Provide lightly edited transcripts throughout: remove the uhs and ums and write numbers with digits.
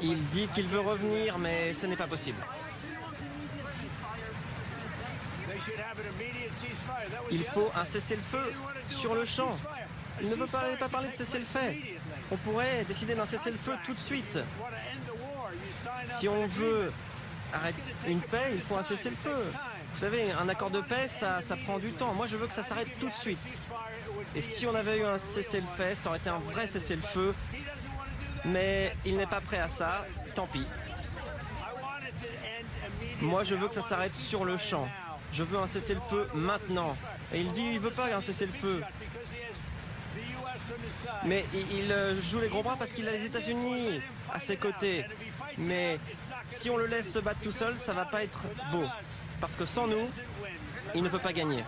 Il dit qu'il veut revenir, mais ce n'est pas possible. Il faut un cessez-le-feu sur le champ. Il ne veut pas parler de cessez-le-feu. On pourrait décider d'un cessez-le-feu tout de suite. Si on veut arrêter une paix, il faut un cessez-le-feu. Vous savez, un accord de paix, ça prend du temps. Moi, je veux que ça s'arrête tout de suite. Et si on avait eu un cessez-le-feu, ça aurait été un vrai cessez-le-feu. Mais il n'est pas prêt à ça. Tant pis. Moi, je veux que ça s'arrête sur le champ. Je veux un cessez-le-feu maintenant. Et il dit il veut pas un cessez-le-feu. Mais il joue les gros bras parce qu'il a les États-Unis à ses côtés. Mais si on le laisse se battre tout seul, ça va pas être beau. Parce que sans nous, il ne peut pas gagner.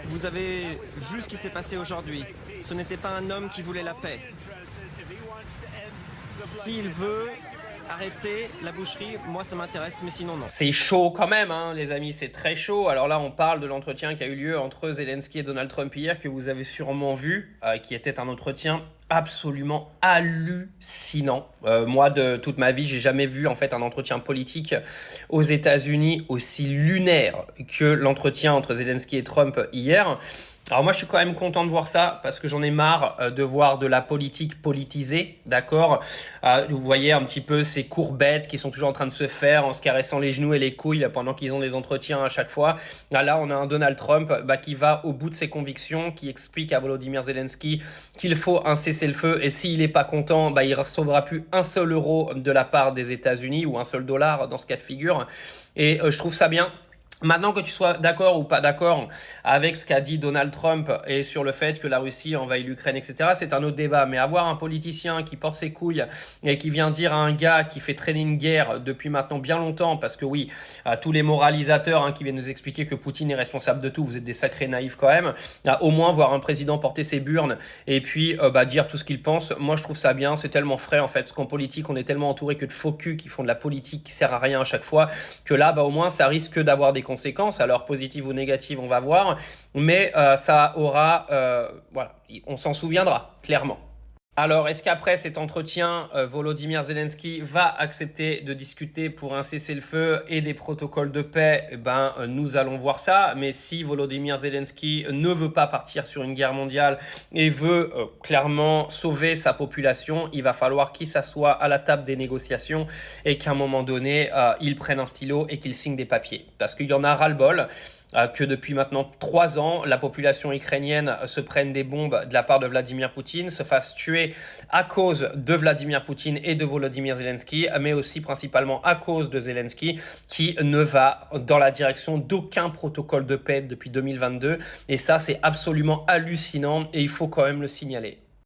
Vous avez vu ce qui s'est passé aujourd'hui. Ce n'était pas un homme qui voulait la paix. S'il veut arrêter la boucherie, moi ça m'intéresse, mais sinon non. C'est chaud quand même, hein, les amis, c'est très chaud. Alors là, on parle de l'entretien qui a eu lieu entre Zelensky et Donald Trump hier, que vous avez sûrement vu, qui était un entretien absolument hallucinant. Moi, de toute ma vie, j'ai jamais vu en fait un entretien politique aux États-Unis aussi lunaire que l'entretien entre Zelensky et Trump hier. Alors moi, je suis quand même content de voir ça parce que j'en ai marre de voir de la politique politisée, d'accord. Vous voyez un petit peu ces courbettes qui sont toujours en train de se faire en se caressant les genoux et les couilles pendant qu'ils ont des entretiens à chaque fois. Là, on a un Donald Trump qui va au bout de ses convictions, qui explique à Volodymyr Zelensky qu'il faut un cessez-le-feu et s'il n'est pas content, il ne recevra plus un seul euro de la part des États-Unis ou un seul dollar dans ce cas de figure. Et je trouve ça bien. Maintenant que tu sois d'accord ou pas d'accord avec ce qu'a dit Donald Trump et sur le fait que la Russie envahit l'Ukraine, etc., c'est un autre débat. Mais avoir un politicien qui porte ses couilles et qui vient dire à un gars qui fait traîner une guerre depuis maintenant bien longtemps, parce que oui, tous les moralisateurs qui viennent nous expliquer que Poutine est responsable de tout, vous êtes des sacrés naïfs quand même, au moins voir un président porter ses burnes et puis dire tout ce qu'il pense, moi je trouve ça bien, c'est tellement frais en fait, parce qu'en politique on est tellement entouré que de faux culs qui font de la politique qui sert à rien à chaque fois, que là au moins ça risque d'avoir des conséquences, alors positives ou négatives on va voir, mais ça aura, voilà, on s'en souviendra clairement. Alors, est-ce qu'après cet entretien, Volodymyr Zelensky va accepter de discuter pour un cessez-le-feu et des protocoles de paix? Nous allons voir ça. Mais si Volodymyr Zelensky ne veut pas partir sur une guerre mondiale et veut clairement sauver sa population, il va falloir qu'il s'assoie à la table des négociations et qu'à un moment donné, il prenne un stylo et qu'il signe des papiers. Parce qu'il y en a ras-le-bol. Que depuis maintenant 3 ans, la population ukrainienne se prenne des bombes de la part de Vladimir Poutine, se fasse tuer à cause de Vladimir Poutine et de Volodymyr Zelensky, mais aussi principalement à cause de Zelensky, qui ne va dans la direction d'aucun protocole de paix depuis 2022. Et ça, c'est absolument hallucinant et il faut quand même le signaler.